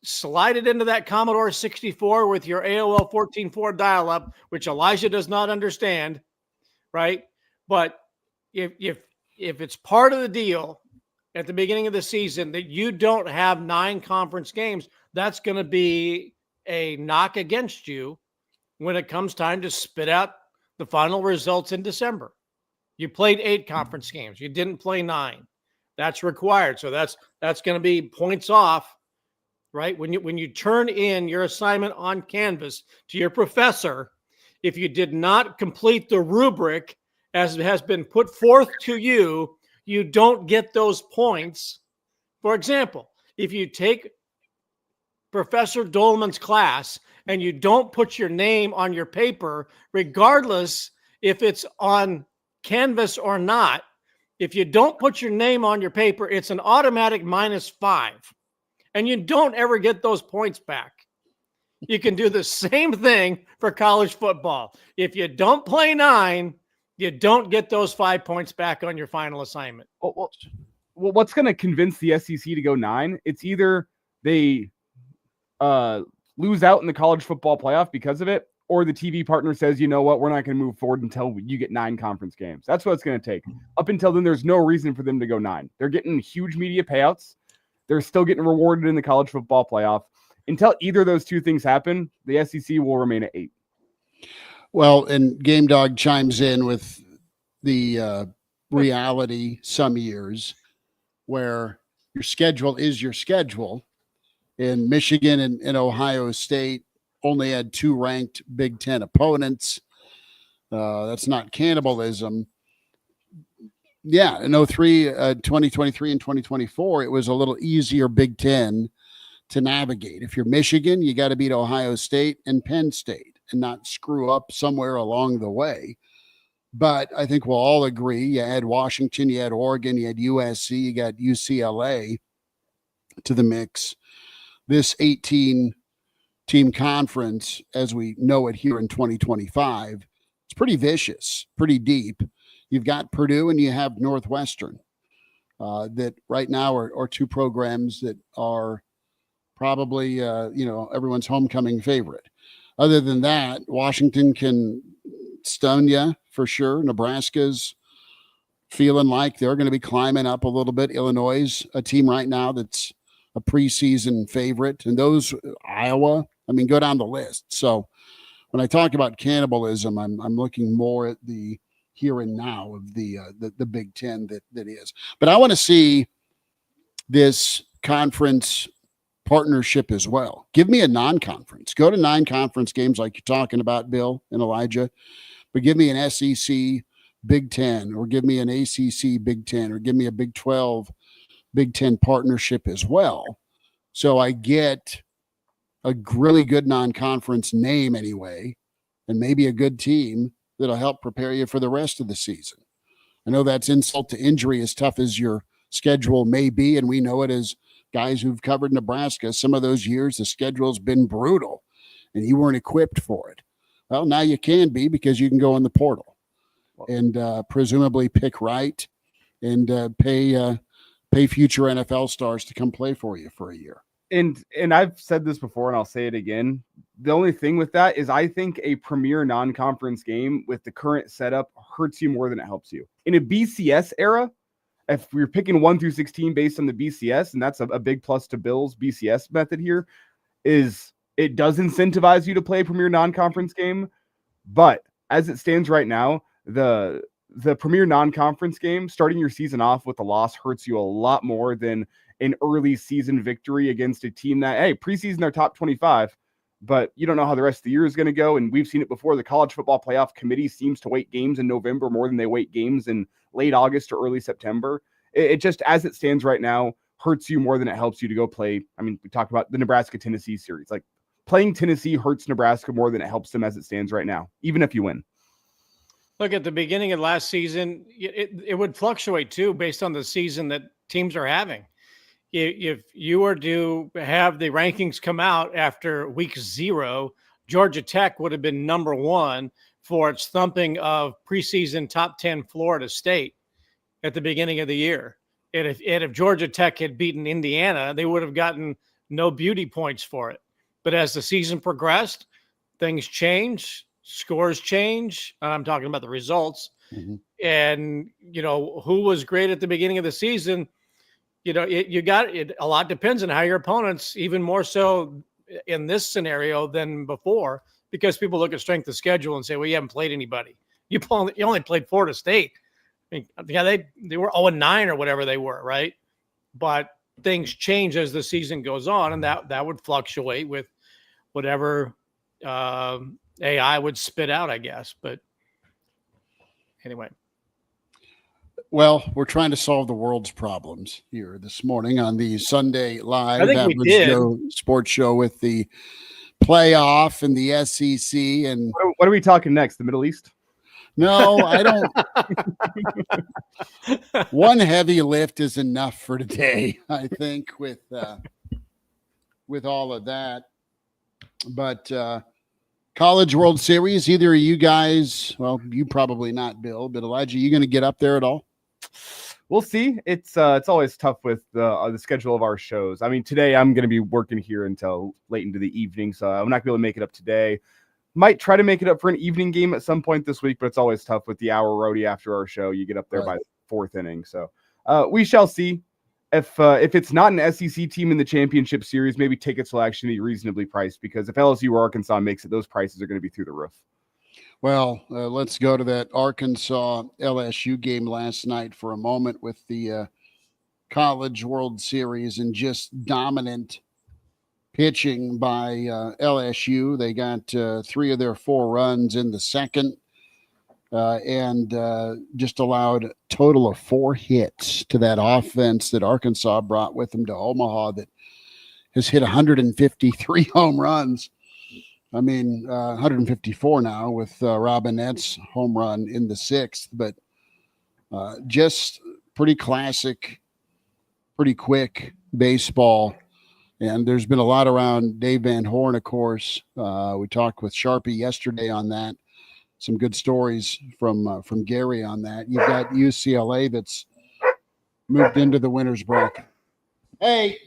slide it into that Commodore 64 with your AOL 14.4 dial-up, which Elijah does not understand, right? But if it's part of the deal at the beginning of the season that you don't have 9 conference games, that's going to be a knock against you when it comes time to spit out the final results in December. You played 8 conference games. You didn't play 9. That's required. So that's going to be points off, right? When you turn in your assignment on Canvas to your professor, if you did not complete the rubric as it has been put forth to you, you don't get those points. For example, if you take Professor Doleman's class and you don't put your name on your paper, regardless if it's on Canvas or not, if you don't put your name on your paper, it's an automatic -5. And you don't ever get those points back. You can do the same thing for college football. If you don't play 9, you don't get those 5 points back on your final assignment. Well, what's going to convince the SEC to go 9? It's either they lose out in the college football playoff because of it, or the TV partner says, you know what, we're not going to move forward until you get 9 conference games. That's what it's going to take. Up until then, there's no reason for them to go 9. They're getting huge media payouts. They're still getting rewarded in the college football playoff. Until either of those two things happen, the SEC will remain at 8. Well, and Game Dog chimes in with the reality some years where your schedule is your schedule. In Michigan and Ohio State only had 2 ranked Big Ten opponents. That's not cannibalism. Yeah, in 2023 and 2024, it was a little easier Big Ten to navigate. If you're Michigan, you got to beat Ohio State and Penn State and not screw up somewhere along the way. But I think we'll all agree, you had Washington, you had Oregon, you had USC, you got UCLA to the mix. This 18-team conference, as we know it here in 2025, it's pretty vicious, pretty deep. You've got Purdue and you have Northwestern that right now are 2 programs that are probably, everyone's homecoming favorite. Other than that, Washington can stun you for sure. Nebraska's feeling like they're going to be climbing up a little bit. Illinois, a team right now that's a preseason favorite. And those, Iowa, go down the list. So when I talk about cannibalism, I'm looking more at the here and now of the Big Ten that is. But I want to see this conference partnership as well. Give me a non-conference. Go to 9 conference games like you're talking about, Bill and Elijah, but give me an SEC Big Ten, or give me an ACC Big Ten, or give me a Big 12 Big Ten partnership as well. So I get a really good non-conference name anyway, and maybe a good team that'll help prepare you for the rest of the season. I know that's insult to injury, as tough as your schedule may be, and we know it as guys who've covered Nebraska. Some of those years, the schedule's been brutal, and you weren't equipped for it. Well, now you can be, because you can go in the portal and presumably pick right and pay future NFL stars to come play for you for a year. And I've said this before, and I'll say it again. The only thing with that is I think a premier non-conference game with the current setup hurts you more than it helps you. In a BCS era, if we're picking 1 through 16 based on the BCS, and that's a big plus to Bill's BCS method here, is it does incentivize you to play a premier non-conference game. But as it stands right now, the premier non-conference game, starting your season off with a loss hurts you a lot more than an early season victory against a team that, hey, preseason they're top 25, but you don't know how the rest of the year is going to go. And we've seen it before. The college football playoff committee seems to weight games in November more than they weight games in late August or early September. It just, as it stands right now, hurts you more than it helps you to go play. We talked about the Nebraska-Tennessee series. Like, playing Tennessee hurts Nebraska more than it helps them as it stands right now, even if you win. Look, at the beginning of last season, it would fluctuate too based on the season that teams are having. If you were to have the rankings come out after week 0, Georgia Tech would have been number 1 for its thumping of preseason top 10 Florida State at the beginning of the year. And if Georgia Tech had beaten Indiana, they would have gotten no beauty points for it. But as the season progressed, things change, scores change. I'm talking about the results. Mhm. And, who was great at the beginning of the season, a lot depends on how your opponents, even more so in this scenario than before, because people look at strength of schedule and say, well, you haven't played anybody. You only played Florida State. I mean, yeah, they were 0-9 or whatever they were, right? But things change as the season goes on, and that would fluctuate with whatever AI would spit out, I guess. But anyway. Well, we're trying to solve the world's problems here this morning on the Sunday Live I think we Average did. Joe Sports Show with the playoff and the SEC. And What are we talking next? The Middle East? no, I don't. One heavy lift is enough for today, I think, with all of that. But College World Series, either of you guys, well, you probably not, Bill, but Elijah, you going to get up there at all? We'll see. It's always tough with the schedule of our shows. I mean, today I'm going to be working here until late into the evening, so I'm not going to be able to make it up today. Might try to make it up for an evening game at some point this week, but it's always tough with the hour roadie after our show. You get up there by the fourth inning, so we shall see. If it's not an SEC team in the championship series, maybe tickets will actually be reasonably priced, because if LSU or Arkansas makes it, those prices are going to be through the roof. Well, let's go to that Arkansas LSU game last night for a moment with the College World Series and just dominant pitching by LSU. They got 3 of their 4 runs in the second and just allowed a total of 4 hits to that offense that Arkansas brought with them to Omaha that has hit 153 home runs. I mean, 154 now with Robinette's home run in the 6th, but just pretty classic, pretty quick baseball. And there's been a lot around Dave Van Horn, of course. We talked with Sharpie yesterday on that. Some good stories from Gary on that. You've got UCLA that's moved into the winner's bracket. Hey.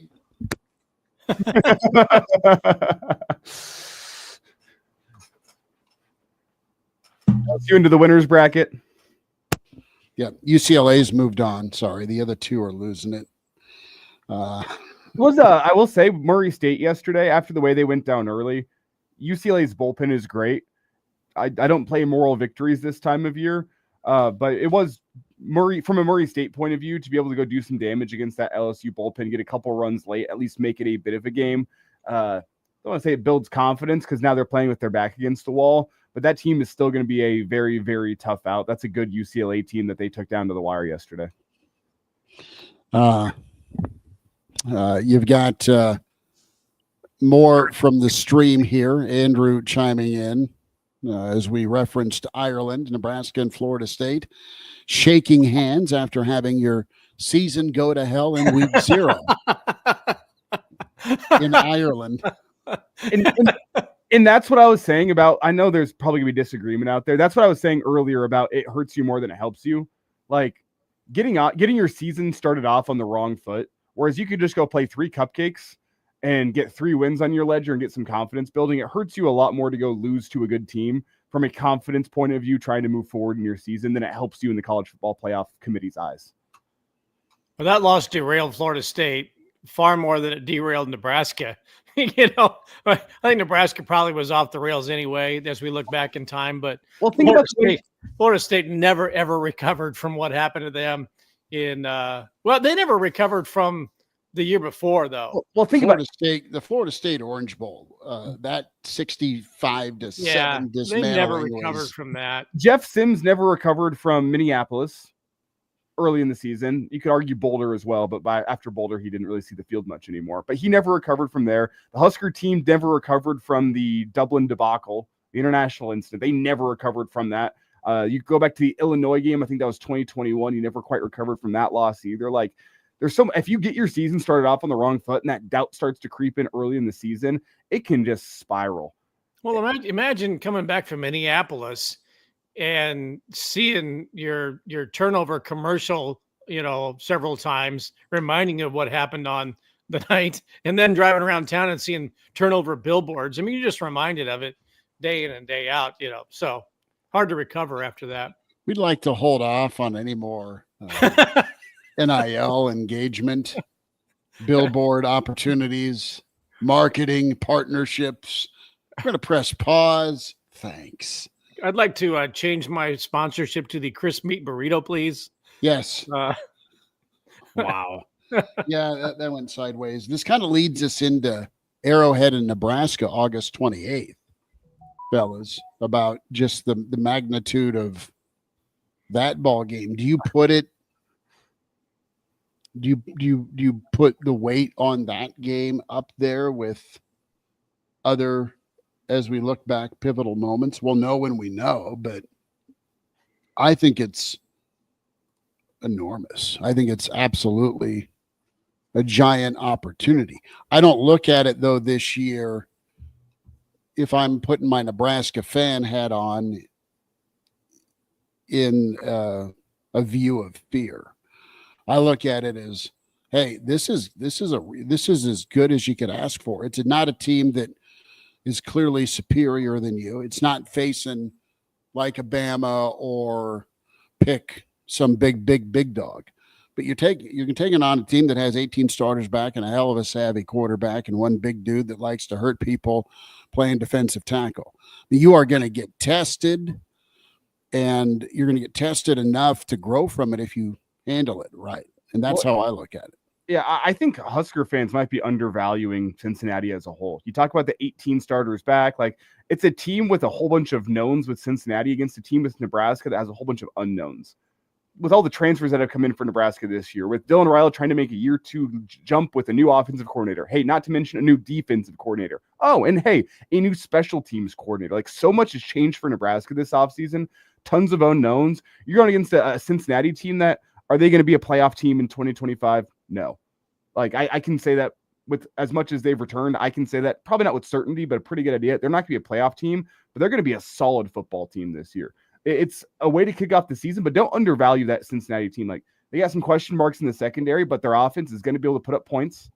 You into the winner's bracket. Yeah, UCLA's moved on. Sorry, the other 2 are losing it. I will say Murray State yesterday, after the way they went down early, UCLA's bullpen is great. I don't play moral victories this time of year, but it was from a Murray State point of view to be able to go do some damage against that LSU bullpen, get a couple runs late, at least make it a bit of a game. I don't want to say it builds confidence because now they're playing with their back against the wall, but that team is still going to be a very, very tough out. That's a good UCLA team that they took down to the wire yesterday. You've got more from the stream here. Andrew chiming in as we referenced Ireland, Nebraska, and Florida State shaking hands after having your season go to hell in week 0 in Ireland. And that's what I was saying about, I know there's probably gonna be disagreement out there. That's what I was saying earlier about it hurts you more than it helps you. Like getting your season started off on the wrong foot, whereas you could just go play 3 cupcakes and get 3 wins on your ledger and get some confidence building. It hurts you a lot more to go lose to a good team from a confidence point of view, trying to move forward in your season, than it helps you in the college football playoff committee's eyes. Well, that loss derailed Florida State far more than it derailed Nebraska. I think Nebraska probably was off the rails anyway as we look back in time. But Florida State never, ever recovered from what happened to them they never recovered from the year before, though. Well, think about the Florida State Orange Bowl, that 65-7 dismantling. They never recovered from that. Jeff Sims never recovered from Minneapolis early in the season. You could argue Boulder as well, but after Boulder, he didn't really see the field much anymore. But he never recovered from there. The Husker team never recovered from the Dublin debacle, the international incident. They never recovered from that. You go back to the Illinois game. I think that was 2021. You never quite recovered from that loss either. Like, if you get your season started off on the wrong foot and that doubt starts to creep in early in the season, it can just spiral. Well, imagine coming back from Minneapolis and seeing your turnover commercial, several times, reminding you of what happened on the night, and then driving around town and seeing turnover billboards. I mean, you're just reminded of it day in and day out, so hard to recover after that. We'd like to hold off on any more NIL engagement, billboard opportunities, marketing partnerships. We're going to press pause. Thanks. I'd like to change my sponsorship to the crisp meat burrito, please. Yes. Wow. Yeah, that went sideways. This kind of leads us into Arrowhead in Nebraska, August 28th, fellas, about just the magnitude of that ball game. Do you put it? Do you put the weight on that game up there with other, as we look back, pivotal moments? We'll know when we know, but I think it's enormous. I think it's absolutely a giant opportunity. I don't look at it, though, this year, if I'm putting my Nebraska fan hat on, in a view of fear. I look at it as, hey, this is as good as you could ask for. It's not a team that is clearly superior than you. It's not facing like a Bama or pick some big dog. But you're taking on a team that has 18 starters back and a hell of a savvy quarterback and one big dude that likes to hurt people playing defensive tackle. You are going to get tested, and you're going to get tested enough to grow from it if you handle it right. And that's how I look at it. Yeah, I think Husker fans might be undervaluing Cincinnati as a whole. You talk about the 18 starters back. Like, it's a team with a whole bunch of knowns with Cincinnati against a team with Nebraska that has a whole bunch of unknowns. With all the transfers that have come in for Nebraska this year, with Dylan Riley trying to make a year 2 jump with a new offensive coordinator. Hey, not to mention a new defensive coordinator. Oh, and hey, a new special teams coordinator. Like, so much has changed for Nebraska this offseason. Tons of unknowns. You're going against a Cincinnati team that, are they going to be a playoff team in 2025? No. Like, I can say that with as much as they've returned, I can say that probably not with certainty, but a pretty good idea. They're not going to be a playoff team, but they're going to be a solid football team this year. It's a way to kick off the season, but don't undervalue that Cincinnati team. Like, they got some question marks in the secondary, but their offense is going to be able to put up points.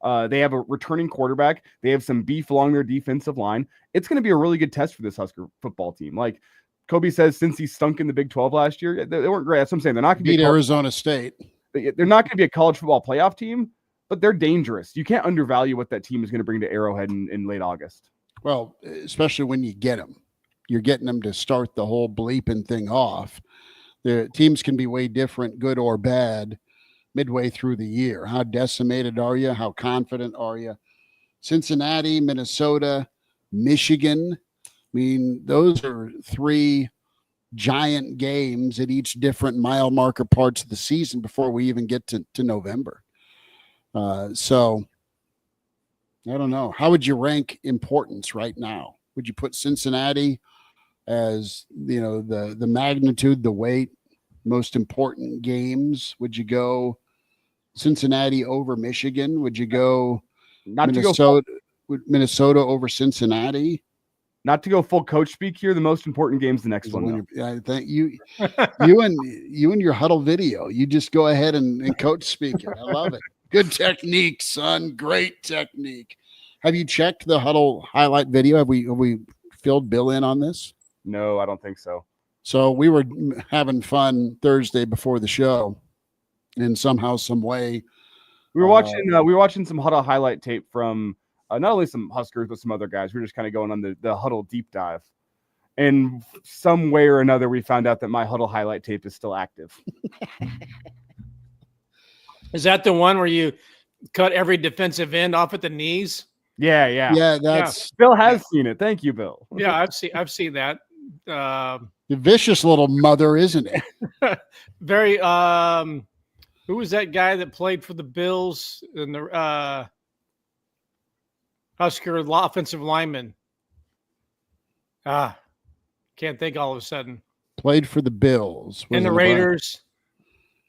They have a returning quarterback. They have some beef along their defensive line. It's going to be a really good test for this Husker football team. Like Kobe says, since he stunk in the Big 12 last year, they weren't great. That's what I'm saying. They're not going to beat Arizona State. They're not going to be a college football playoff team, but they're dangerous. You can't undervalue what that team is going to bring to Arrowhead in late August. Well, especially when you get them. You're getting them to start the whole bleeping thing off. The teams can be way different, good or bad, midway through the year. How decimated are you? How confident are you? Cincinnati, Minnesota, Michigan. I mean, those are 3 giant games at each different mile marker parts of the season before we even get to November. So I don't know. How would you rank importance right now? Would you put Cincinnati as, the magnitude, the weight, most important games? Would you go Cincinnati over Michigan? Would you go Minnesota over Cincinnati? Not to go full coach speak here. The most important game's the next one. I thank you. you and your huddle video. You just go ahead and coach speak it. I love it. Good technique, son. Great technique. Have you checked the huddle highlight video? Have we filled Bill in on this? No, I don't think so. So we were having fun Thursday before the show, and somehow, some way, we were watching some huddle highlight tape from not only some Huskers but some other guys. We were just kind of going on the huddle deep dive, and some way or another, we found out that my huddle highlight tape is still active. Is that the one where you cut every defensive end off at the knees? Yeah. That's Bill has seen it. Thank you, Bill. Yeah, I've seen that. the vicious little mother, isn't it? Very. Who was that guy that played for the Bills and the Husker offensive lineman? Can't think all of a sudden. Played for the Bills and the Raiders.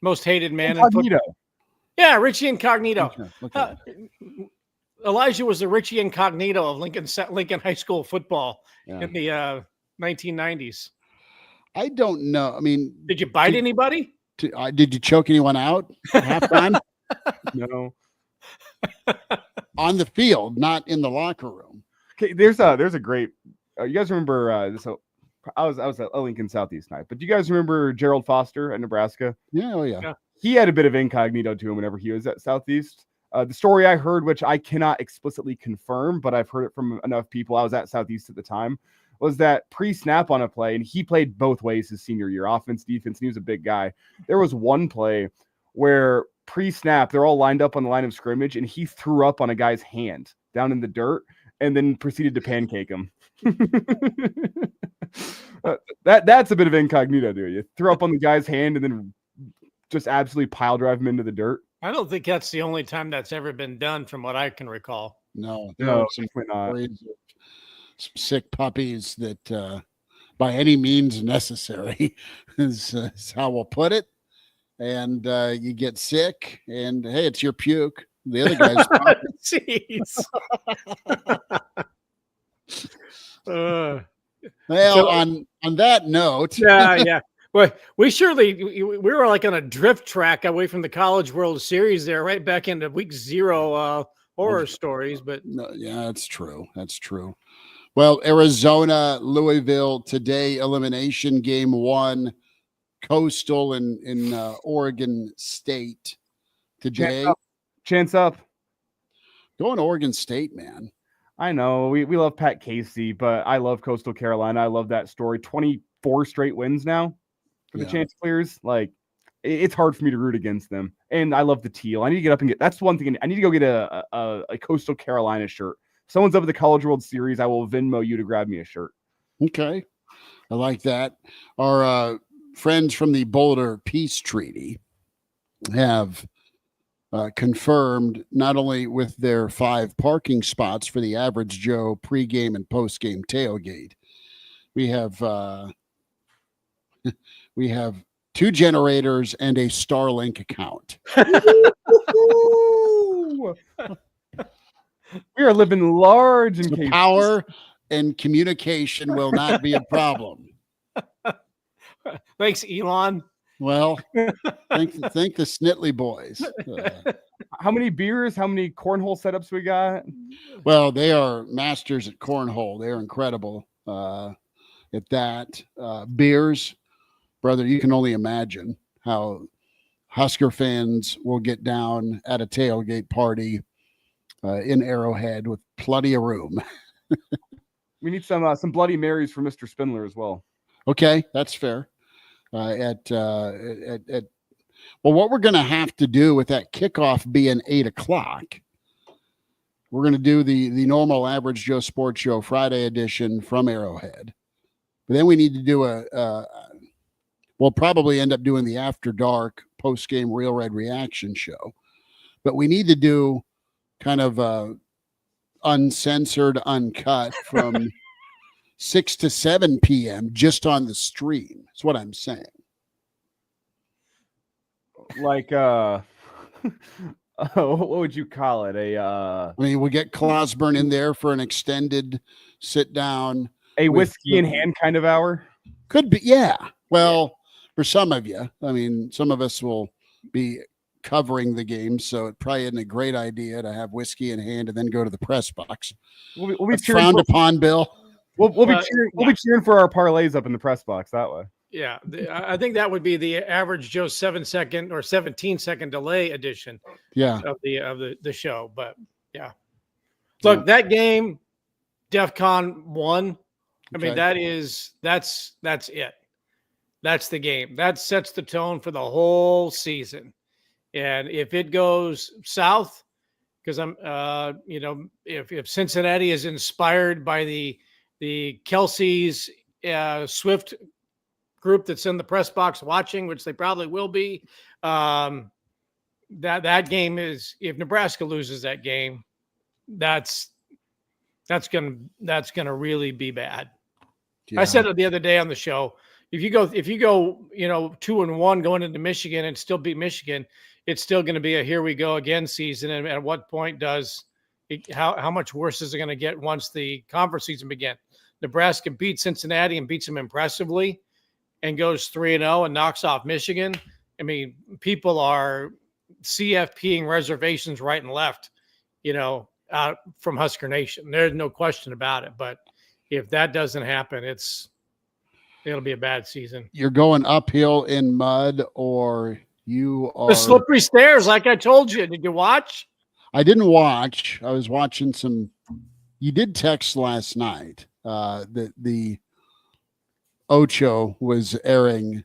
Most hated man in football. Yeah, Richie Incognito. Okay. Elijah was the Richie Incognito of Lincoln High School football in the 1990s. I don't know. I mean, did you bite anybody? Did you choke anyone out at halftime? No. on the field, not in the locker room. Okay, there's a great. You guys remember? So I was at Lincoln Southeast night, but do you guys remember Gerald Foster at Nebraska? Yeah, oh yeah. He had a bit of incognito to him whenever he was at Southeast. The story I heard, which I cannot explicitly confirm, but I've heard it from enough people, I was at Southeast at the time, was that pre-snap on a play, and he played both ways his senior year, offense, defense, and he was a big guy. There was one play where pre-snap, they're all lined up on the line of scrimmage, and he threw up on a guy's hand down in the dirt and then proceeded to pancake him. That's a bit of incognito, do you? Threw up on the guy's hand and then just absolutely pile drive him into the dirt. I don't think that's the only time that's ever been done, from what I can recall. No, Some sick puppies that by any means necessary is how we'll put it. And you get sick, and hey, it's your puke. The other guy's jeez. well, so, on that note, yeah. Well, we were like on a drift track away from the College World Series there, right back into week 0 horror stories. But no, yeah, that's true. That's true. Well, Arizona, Louisville today, elimination game 1, Coastal in Oregon State today. Chance up. Going to Oregon State, man. I know we love Pat Casey, but I love Coastal Carolina. I love that story. 24 straight wins now for the Chanticleers. Like, it's hard for me to root against them. And I love the teal. I need to get up and get. That's one thing. I need to go get a Coastal Carolina shirt. If someone's up at the College World Series, I will Venmo you to grab me a shirt. Okay, I like that. Our friends from the Boulder Peace Treaty have confirmed, not only with their 5 parking spots for the average Joe pregame and postgame tailgate, we have 2 generators and a Starlink account. We are living large in so power and communication will not be a problem. Thanks, Elon. Well, thank the Snitley boys. How many beers? How many cornhole setups we got? Well, they are masters at cornhole. They're incredible at that. Beers, brother, you can only imagine how Husker fans will get down at a tailgate party in Arrowhead with plenty of room. We need some Bloody Marys for Mr. Spindler as well. Okay, that's fair. Well, what we're going to have to do with that kickoff being 8:00, we're going to do the normal Average Joe Sports Show Friday edition from Arrowhead. But then we need to do we'll probably end up doing the After Dark post-game Real Red reaction show. But we need to do kind of uncensored, uncut from 6 to 7 p.m. just on the stream. That's what I'm saying. Like, what would you call it? I mean, we'll get Clausburn in there for an extended sit down. A whiskey in hand kind of hour? Could be, yeah. Well, for some of you, I mean, some of us will be covering the game, so it probably isn't a great idea to have whiskey in hand and then go to the press box. We'll be frowned upon, Bill. We'll be cheering for our parlays up in the press box that way. Yeah, I think that would be the Average Joe 7-second or 17-second delay edition. Yeah, of the show. But yeah, look, that game, DEFCON 1. I mean, that's it. That's the game. That sets the tone for the whole season. And if it goes south, because I'm, if Cincinnati is inspired by the Kelsey's Swift group that's in the press box watching, which they probably will be, that game is, if Nebraska loses that game, that's gonna really be bad. Yeah. I said it the other day on the show. If you go, 2-1 going into Michigan and still beat Michigan, it's still going to be a here we go again season. And at what point how much worse is it going to get once the conference season begins? Nebraska beats Cincinnati and beats them impressively and goes 3-0 and knocks off Michigan. I mean, people are CFPing reservations right and left, out from Husker Nation. There's no question about it. But if that doesn't happen, it'll be a bad season. You're going uphill in mud, or you are the slippery stairs, like I told you. Did you watch? I didn't watch. I was watching some. You did text last night that the Ocho was airing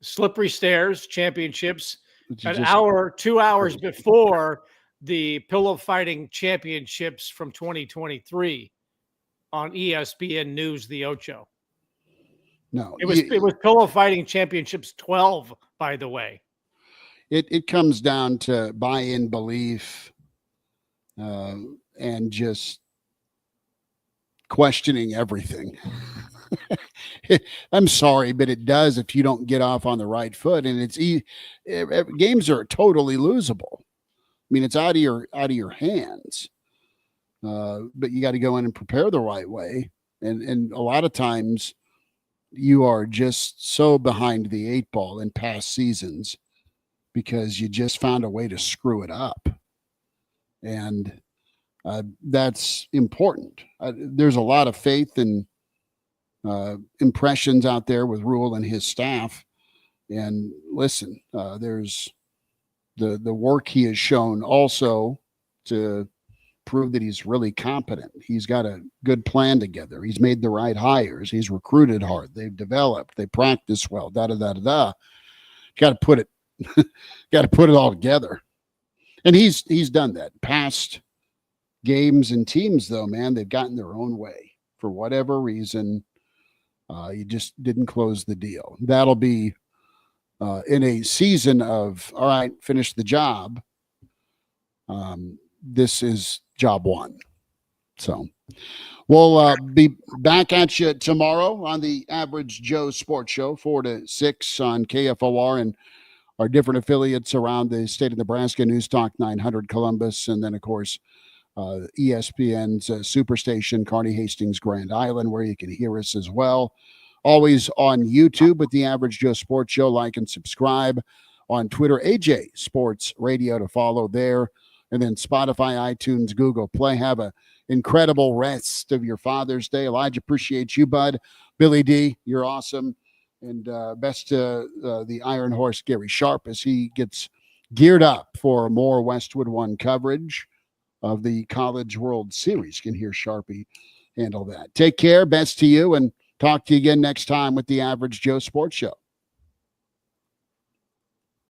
Slippery Stairs Championships an hour, 2 hours before the Pillow Fighting Championships from 2023 on ESPN News, the Ocho. No, it was Pillow Fighting Championships 12, by the way. It comes down to buy-in, belief, and just questioning everything. I'm sorry, but it does if you don't get off on the right foot, and games are totally losable. I mean, it's out of your hands, but you got to go in and prepare the right way, and a lot of times you are just so behind the eight ball in past seasons because you just found a way to screw it up, and that's important. There's a lot of faith and impressions out there with Rule and his staff. And listen, there's the work he has shown also to prove that he's really competent. He's got a good plan together. He's made the right hires. He's recruited hard. They've developed. They practice well. Got to put it all together. And he's done that. Past games and teams, though, man, they've gotten their own way for whatever reason. You just didn't close the deal. That'll be in a season of, all right, finish the job. This is job one. So we'll be back at you tomorrow on the Average Joe Sports Show, 4 to 6 on KFOR and our different affiliates around the state of Nebraska, News Talk 900 Columbus, and then, of course, ESPN's Superstation, Kearney Hastings, Grand Island, where you can hear us as well. Always on YouTube with the Average Joe Sports Show. Like and subscribe. On Twitter, AJ Sports Radio to follow there. And then Spotify, iTunes, Google Play. Have an incredible rest of your Father's Day. Elijah, appreciate you, bud. Billy D, you're awesome. And best to the Iron Horse, Gary Sharp, as he gets geared up for more Westwood One coverage of the College World Series. You can hear Sharpie handle that. Take care. Best to you, and talk to you again next time with the Average Joe Sports Show.